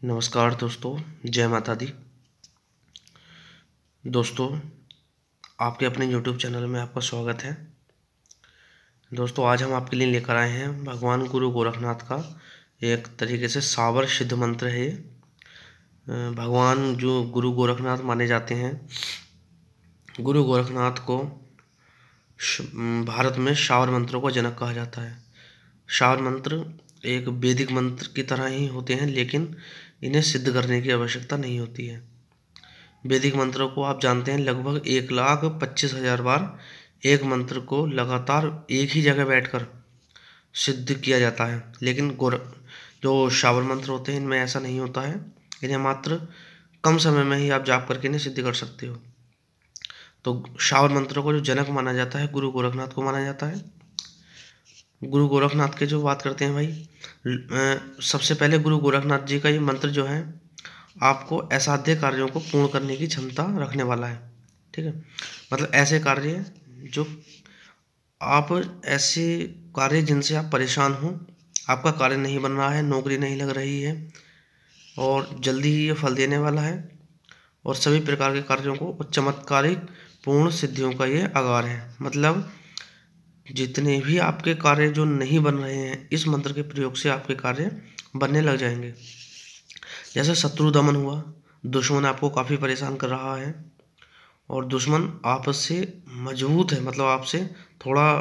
नमस्कार दोस्तों, जय माता दी। दोस्तों, आपके अपने YouTube चैनल में आपका स्वागत है। दोस्तों, आज हम आपके लिए लेकर आए हैं भगवान गुरु गोरखनाथ का एक तरीके से सावर सिद्ध मंत्र है। भगवान जो गुरु गोरखनाथ माने जाते हैं, गुरु गोरखनाथ को भारत में शावर मंत्रों का जनक कहा जाता है। शावर मंत्र एक वैदिक मंत्र की तरह ही होते हैं, लेकिन इन्हें सिद्ध करने की आवश्यकता नहीं होती है। वैदिक मंत्रों को आप जानते हैं, लगभग 1,25,000 बार एक मंत्र को लगातार एक ही जगह बैठकर सिद्ध किया जाता है। लेकिन जो शावर मंत्र होते हैं, इनमें ऐसा नहीं होता है। इन्हें मात्र कम समय में ही आप जाप करके इन्हें सिद्ध कर सकते हो। तो शावर मंत्रों को जो जनक माना जाता है, गुरु गोरखनाथ को माना जाता है। गुरु गोरखनाथ के जो बात करते हैं भाई, सबसे पहले गुरु गोरखनाथ जी का ये मंत्र जो है, आपको असाध्य कार्यों को पूर्ण करने की क्षमता रखने वाला है। ठीक है, मतलब ऐसे कार्य जो आप ऐसे कार्य जिनसे आप परेशान हो, आपका कार्य नहीं बन रहा है, नौकरी नहीं लग रही है और जल्दी ही ये फल देने वाला है, और सभी प्रकार के कार्यों को चमत्कारिक पूर्ण सिद्धियों का ये आगार है। मतलब जितने भी आपके कार्य जो नहीं बन रहे हैं, इस मंत्र के प्रयोग से आपके कार्य बनने लग जाएंगे। जैसे शत्रु दमन हुआ, दुश्मन आपको काफ़ी परेशान कर रहा है और दुश्मन आपस से मजबूत है, मतलब आपसे थोड़ा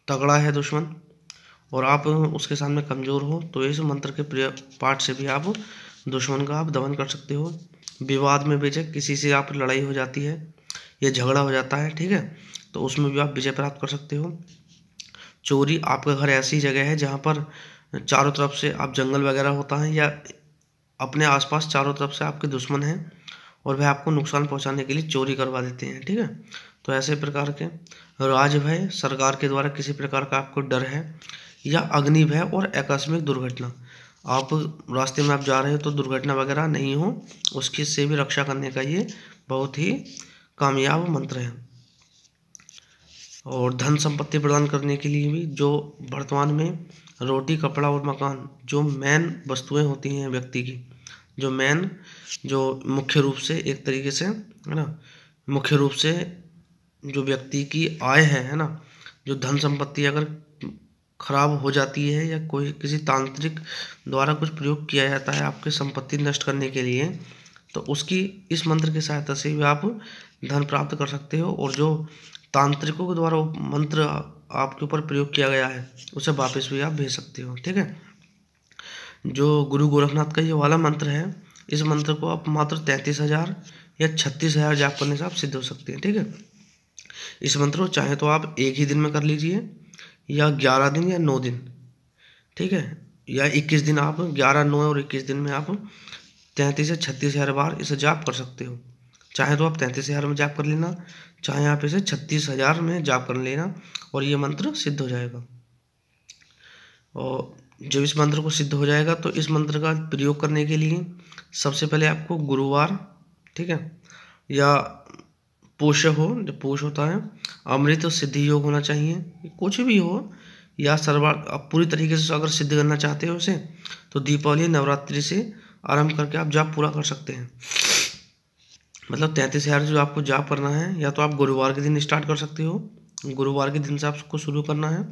तगड़ा है दुश्मन, और आप उसके सामने कमज़ोर हो, तो इस मंत्र के प्रयोग पाठ से भी आप दुश्मन का आप दमन कर सकते हो। विवाद में बेशक किसी से आप लड़ाई हो जाती है या झगड़ा हो जाता है, ठीक है, तो उसमें भी आप विजय प्राप्त कर सकते हो। चोरी, आपका घर ऐसी जगह है जहाँ पर चारों तरफ से आप जंगल वगैरह होता है, या अपने आसपास चारों तरफ से आपके दुश्मन हैं और वह आपको नुकसान पहुंचाने के लिए चोरी करवा देते हैं। ठीक है, तो ऐसे प्रकार के राजभय, सरकार के द्वारा किसी प्रकार का आपको डर है, या अग्नि भय और आकस्मिक दुर्घटना, आप रास्ते में आप जा रहे हो तो दुर्घटना वगैरह नहीं हो, उसकी से भी रक्षा करने का ये बहुत ही कामयाब मंत्र है। और धन संपत्ति प्रदान करने के लिए भी, जो वर्तमान में रोटी, कपड़ा और मकान, जो मेन वस्तुएं होती हैं व्यक्ति की, जो मेन, जो मुख्य रूप से एक तरीके से है ना, मुख्य रूप से जो व्यक्ति की आय है ना, जो धन संपत्ति अगर खराब हो जाती है या कोई किसी तांत्रिक द्वारा कुछ प्रयोग किया जाता है आपकी संपत्ति नष्ट करने के लिए, तो उसकी इस मंत्र की सहायता से भी आप धन प्राप्त कर सकते हो, और जो तांत्रिकों के द्वारा मंत्र आपके ऊपर प्रयोग किया गया है, उसे वापस भी आप भेज सकते हो। ठीक है, जो गुरु गोरखनाथ का ये वाला मंत्र है, इस मंत्र को आप मात्र 33,000 या 36,000 जाप करने से आप सिद्ध हो सकते हैं। ठीक है, इस मंत्र को चाहे तो आप एक ही दिन में कर लीजिए, या 11 दिन या 9 दिन, ठीक है, या 21 दिन, आप 11, 9 और 21 दिन में आप 33 से 36,000 बार इसे जाप कर सकते हो। चाहे तो आप 33,000 में जाप कर लेना, चाहे आप इसे 36,000 में जाप कर लेना, और ये मंत्र सिद्ध हो जाएगा। और जब इस मंत्र को सिद्ध हो जाएगा, तो इस मंत्र का प्रयोग करने के लिए सबसे पहले आपको गुरुवार, ठीक है, या पोष हो, जब पोष होता है, अमृत सिद्धि योग होना चाहिए, कुछ भी हो, या सर्वार्थ, आप पूरी तरीके से अगर सिद्ध करना चाहते हो उसे, तो दीपावली, नवरात्रि से आरंभ करके आप जाप पूरा कर सकते हैं। मतलब 33,000 जो आपको जाप करना है, या तो आप गुरुवार के दिन स्टार्ट कर सकते हो, गुरुवार के दिन से आपको शुरू करना है,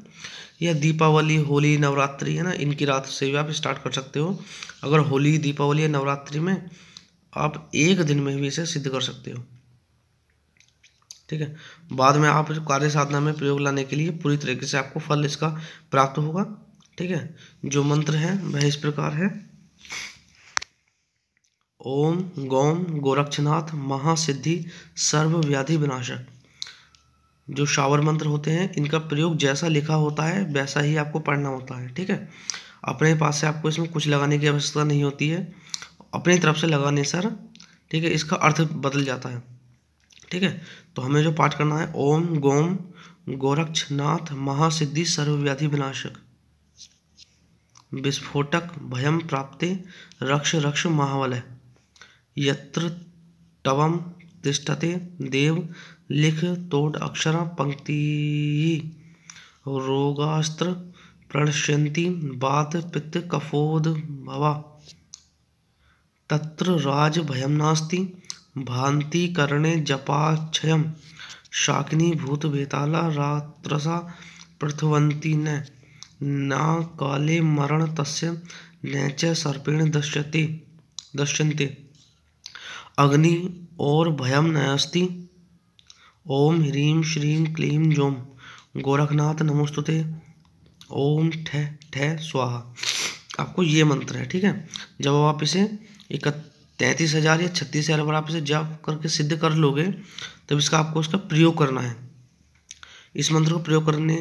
या दीपावली, होली, नवरात्रि है ना, इनकी रात से भी आप स्टार्ट कर सकते हो। अगर होली, दीपावली या नवरात्रि में आप एक दिन में भी इसे सिद्ध कर सकते हो। ठीक है, बाद में आप कार्य साधना में प्रयोग लाने के लिए पूरी तरीके से आपको फल इसका प्राप्त होगा। ठीक है, जो मंत्र है वह इस प्रकार है: ओम गौम गोरक्षनाथ महासिद्धि सर्व व्याधि विनाशक। जो शावर मंत्र होते हैं, इनका प्रयोग जैसा लिखा होता है वैसा ही आपको पढ़ना होता है। ठीक है, अपने पास से आपको इसमें कुछ लगाने की आवश्यकता नहीं होती है, अपनी तरफ से लगाने सर, ठीक है, इसका अर्थ बदल जाता है। ठीक है, तो हमें जो पाठ करना है, ओम गोम गोरक्षनाथ महासिद्धि सर्वव्याधि विनाशक, विस्फोटक भयम प्राप्ते रक्ष रक्ष महावलय, यत्र तवम तिष्ठते देव लिख तोड़ अक्षर पंक्ति, रोगास्त्र प्रणश्यन्ति बात पित्त कफोद भवा, तत्र राज भयम नास्ति भांति करणे जपाक्षयम शाकिनी भूत बेताला रात्रसा पृथ्वन्ति न काले मरण तस्य न च सर्पेण दश्यन्ते अग्नि और भयम नास्ति। ओम ह्रीं श्रीं क्लीं जोम गोरखनाथ नमोस्तुते। ओम ठे ठे स्वाहा। आपको ये मंत्र है, ठीक है। जब आप इसे 33,000 या 36,000 बार आप इसे जाप करके सिद्ध कर लोगे तब आपको इसका प्रयोग करना है। इस मंत्र को प्रयोग करने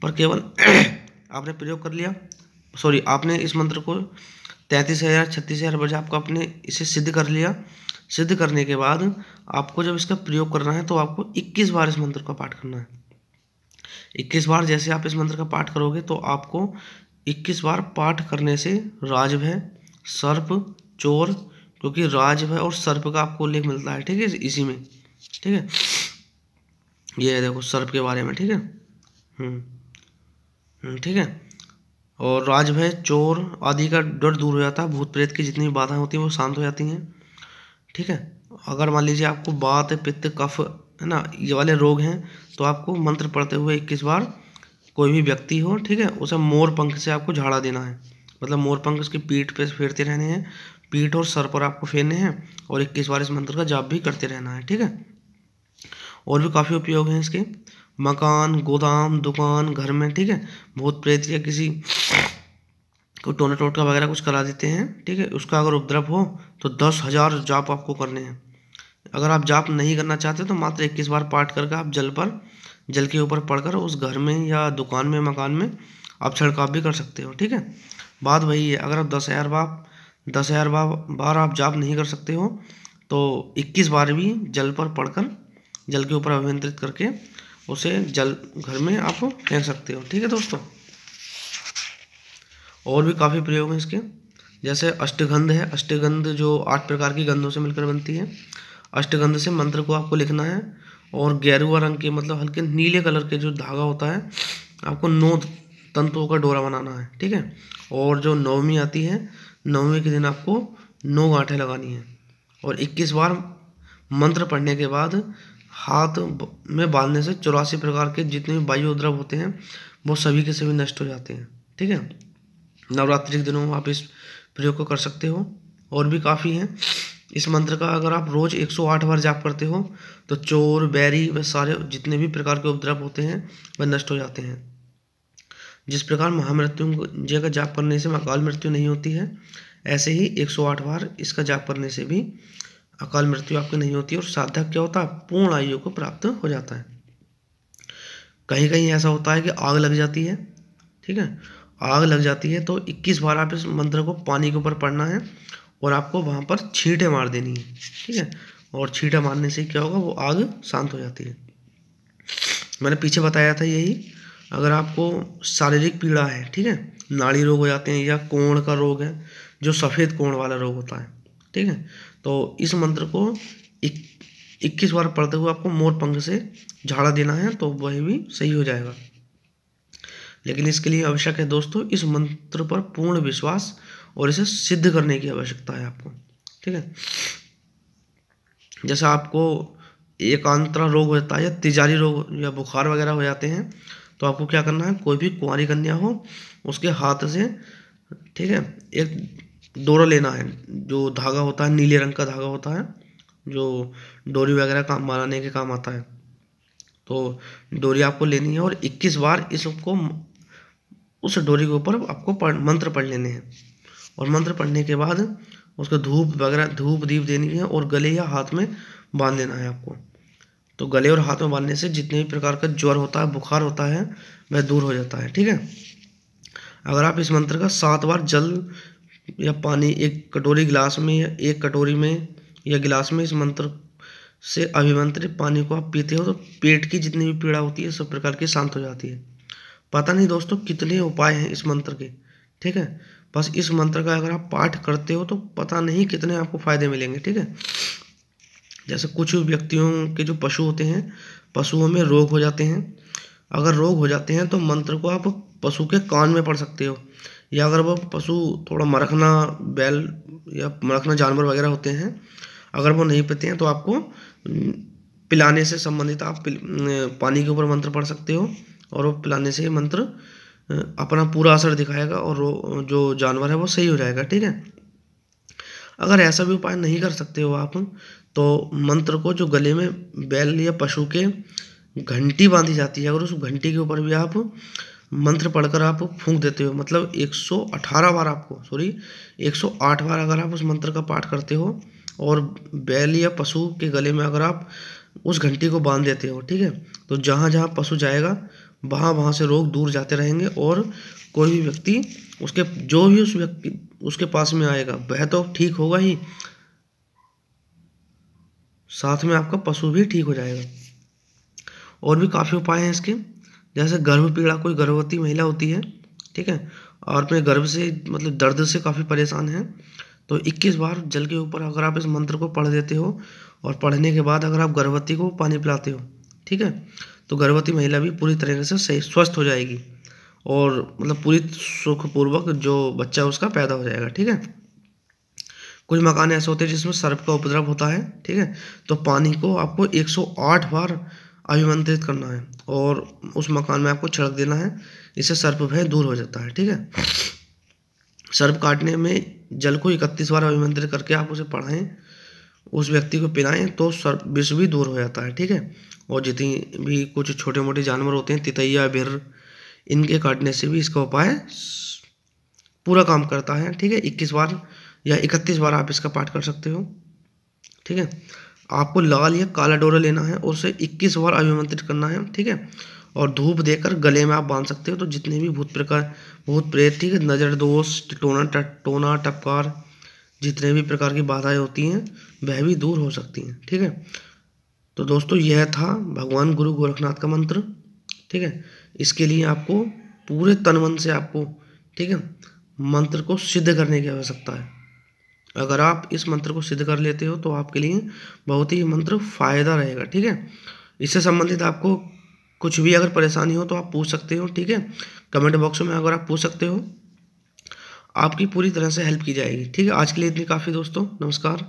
पर केवल आपने प्रयोग कर लिया, आपने इस मंत्र को 33,000 36,000 बार आपको आपने इसे सिद्ध कर लिया। सिद्ध करने के बाद आपको जब इसका प्रयोग करना है तो आपको 21 बार इस मंत्र का पाठ करना है। 21 बार जैसे आप इस मंत्र का पाठ करोगे तो आपको 21 बार पाठ करने से राजभय, सर्प, चोर, क्योंकि राजभय और सर्प का आपको उल्लेख मिलता है, ठीक है, इसी में, ठीक है। ये है देखो सर्प के बारे में, ठीक है। ठीक है। और राजभय, चोर आदि का डर दूर हो जाता है। भूत प्रेत की जितनी भी बाधाएं होती हैं वो शांत हो जाती हैं, ठीक है। अगर मान लीजिए आपको वात, पित्त, कफ, है ना, ये वाले रोग हैं तो आपको मंत्र पढ़ते हुए 21 बार कोई भी व्यक्ति हो, ठीक है, उसे मोर पंख से आपको झाड़ा देना है। मतलब मोर पंख उसकी पीठ पे फेरते रहने हैं, पीठ और सर पर आपको फेरने हैं और 21 बार इस मंत्र का जाप भी करते रहना है, ठीक है। और भी काफ़ी उपयोग हैं इसके। मकान, गोदाम, दुकान, घर में, ठीक है, भूत प्रेत या किसी को टोना टोटका वगैरह कुछ करा देते हैं, ठीक है, उसका अगर उपद्रव हो तो 10,000 जाप आपको करने हैं। अगर आप जाप नहीं करना चाहते तो मात्र 21 बार पाठ करके आप जल के ऊपर पढ़कर उस घर में या दुकान में, मकान में आप छिड़काव भी कर सकते हो, ठीक है। बात वही है, अगर आप 10,000 बार आप जाप नहीं कर सकते हो तो 21 बार भी जल पर पढ़कर, जल के ऊपर अभिमंत्रित करके उसे जल घर में आप फेंक सकते हो, ठीक है दोस्तों। और भी काफ़ी प्रयोग हैं इसके, जैसे अष्टगंध है। अष्टगंध जो 8 प्रकार की गंधों से मिलकर बनती है। अष्टगंध से मंत्र को आपको लिखना है और गेरुआ रंग के, मतलब हल्के नीले कलर के जो धागा होता है, आपको 9 तंतुओं का डोरा बनाना है, ठीक है। और जो नवमी आती है, नवमी के दिन आपको 9 गांठें लगानी है और 21 बार मंत्र पढ़ने के बाद हाथ में बांधने से 84 प्रकार के जितने भी वायु उपद्रव होते हैं वो सभी के सभी नष्ट हो जाते हैं, ठीक है। नवरात्रि के दिनों में आप इस प्रयोग को कर सकते हो। और भी काफ़ी हैं। इस मंत्र का अगर आप रोज़ 108 बार जाप करते हो तो चोर, बैरी व सारे जितने भी प्रकार के उपद्रव होते हैं वह नष्ट हो जाते हैं। जिस प्रकार महामृत्युंजय का जाप करने से अकाल मृत्यु नहीं होती है, ऐसे ही 108 बार इसका जाप करने से भी अकाल मृत्यु आपकी नहीं होती और साधक क्या होता है, पूर्ण आयु को प्राप्त हो जाता है। कहीं कहीं ऐसा होता है कि आग लग जाती है, ठीक है, आग लग जाती है तो 21 बार आप इस मंत्र को पानी के ऊपर पढ़ना है और आपको वहाँ पर छींटे मार देनी है, ठीक है। और छींटे मारने से क्या होगा, वो आग शांत हो जाती है। मैंने पीछे बताया था यही। अगर आपको शारीरिक पीड़ा है, ठीक है, नाड़ी रोग हो जाते हैं या कोढ़ का रोग है, जो सफ़ेद कोढ़ वाला रोग होता है, ठीक है, तो इस मंत्र को 21 बार पढ़ते हुए आपको मोर पंख से झाड़ा देना है तो वह भी सही हो जाएगा। लेकिन इसके लिए आवश्यक है दोस्तों इस मंत्र पर पूर्ण विश्वास और इसे सिद्ध करने की आवश्यकता है आपको, ठीक है। जैसे आपको एकांतरा रोग होता है या तिजारी रोग या बुखार वगैरह हो जाते हैं तो आपको क्या करना है, कोई भी कुंवारी कन्या हो उसके हाथ से, ठीक है, एक डोरा लेना है। जो धागा होता है नीले रंग का धागा होता है जो डोरी वगैरह काम बनाने के काम आता है, तो डोरी आपको लेनी है और 21 बार इसको उस डोरी के ऊपर आपको मंत्र पढ़ लेने हैं। और मंत्र पढ़ने के बाद उसको धूप वगैरह, धूप दीप देनी है और गले या हाथ में बांध लेना है आपको। तो गले और हाथ में बांधने से जितने भी प्रकार का ज्वर होता है, बुखार होता है, वह दूर हो जाता है, ठीक है। अगर आप इस मंत्र का 7 बार जल या पानी एक कटोरी गिलास में या एक कटोरी में या गिलास में इस मंत्र से अभिमंत्रित पानी को आप पीते हो तो पेट की जितनी भी पीड़ा होती है सब प्रकार की शांत हो जाती है। पता नहीं दोस्तों कितने उपाय हैं इस मंत्र के, ठीक है। बस इस मंत्र का अगर आप पाठ करते हो तो पता नहीं कितने आपको फायदे मिलेंगे, ठीक है। जैसे कुछ व्यक्तियों के जो पशु होते हैं, पशुओं में रोग हो जाते हैं। अगर रोग हो जाते हैं तो मंत्र को आप पशु के कान में पढ़ सकते हो, या अगर वो पशु थोड़ा मरखना, बैल या रखना जानवर वगैरह होते हैं, अगर वो नहीं पीते हैं तो आपको पिलाने से संबंधित आप पानी के ऊपर मंत्र पढ़ सकते हो, और वो पिलाने से ये मंत्र अपना पूरा असर दिखाएगा और जो जानवर है वो सही हो जाएगा। ठीक है। अगर ऐसा भी उपाय नहीं कर सकते हो आप, तो मंत्र को जो गले में बैल या पशु के घंटी बांधी जाती है, अगर उस घंटी के ऊपर भी आप मंत्र पढ़कर आप फूंक देते हो, मतलब 118 बार आपको 108 बार अगर आप उस मंत्र का पाठ करते हो और बैल या पशु के गले में अगर आप उस घंटी को बांध देते हो, ठीक है, तो जहाँ जहाँ पशु जाएगा वहाँ वहाँ से रोग दूर जाते रहेंगे, और कोई भी व्यक्ति उसके जो भी उस व्यक्ति उसके पास में आएगा वह तो ठीक होगा ही, साथ में आपका पशु भी ठीक हो जाएगा। और भी काफ़ी उपाय हैं इसके, जैसे गर्भ पीड़ा, कोई गर्भवती महिला होती है, ठीक है, और अपने गर्भ से मतलब दर्द से काफ़ी परेशान है, तो 21 बार जल के ऊपर अगर आप इस मंत्र को पढ़ देते हो और पढ़ने के बाद अगर आप गर्भवती को पानी पिलाते हो, ठीक है, तो गर्भवती महिला भी पूरी तरीके से सही स्वस्थ हो जाएगी, और मतलब पूरी सुखपूर्वक जो बच्चा उसका पैदा हो जाएगा। ठीक है। कुछ मकान ऐसे होते हैं जिसमें सर्प का उपद्रव होता है, ठीक है, तो पानी को आपको 108 बार अभिमंत्रित करना है और उस मकान में आपको छिड़क देना है, इससे सर्प भय दूर हो जाता है। ठीक है। सर्प काटने में जल को 31 बार अभिमंत्रित करके आप उसे पढ़ाएं, उस व्यक्ति को पिलाएं, तो सर्प विष भी दूर हो जाता है। ठीक है। और जितनी भी कुछ छोटे मोटे जानवर होते हैं, तितैया, बिर, इनके काटने से भी इसका उपाय पूरा काम करता है। ठीक है। 21 बार या 31 बार आप इसका पाठ कर सकते हो। ठीक है। आपको लाल या काला डोरा लेना है और उसे 21 बार अभिमंत्रित करना है। ठीक है। और धूप देकर गले में आप बांध सकते हो, तो जितने भी भूत प्रेत, ठीक है, नज़र दोष, टोना टपकार, जितने भी प्रकार की बाधाएं होती हैं वह भी दूर हो सकती हैं। ठीक है। तो दोस्तों यह था भगवान गुरु गोरखनाथ का मंत्र। ठीक है। इसके लिए आपको पूरे तन मन से आपको, ठीक है, मंत्र को सिद्ध करने की आवश्यकता है। अगर आप इस मंत्र को सिद्ध कर लेते हो तो आपके लिए बहुत ही मंत्र फायदा रहेगा। ठीक है। इससे संबंधित आपको कुछ भी अगर परेशानी हो तो आप पूछ सकते हो। ठीक है। कमेंट बॉक्स में अगर आप पूछ सकते हो, आपकी पूरी तरह से हेल्प की जाएगी। ठीक है। आज के लिए इतनी काफ़ी दोस्तों, नमस्कार।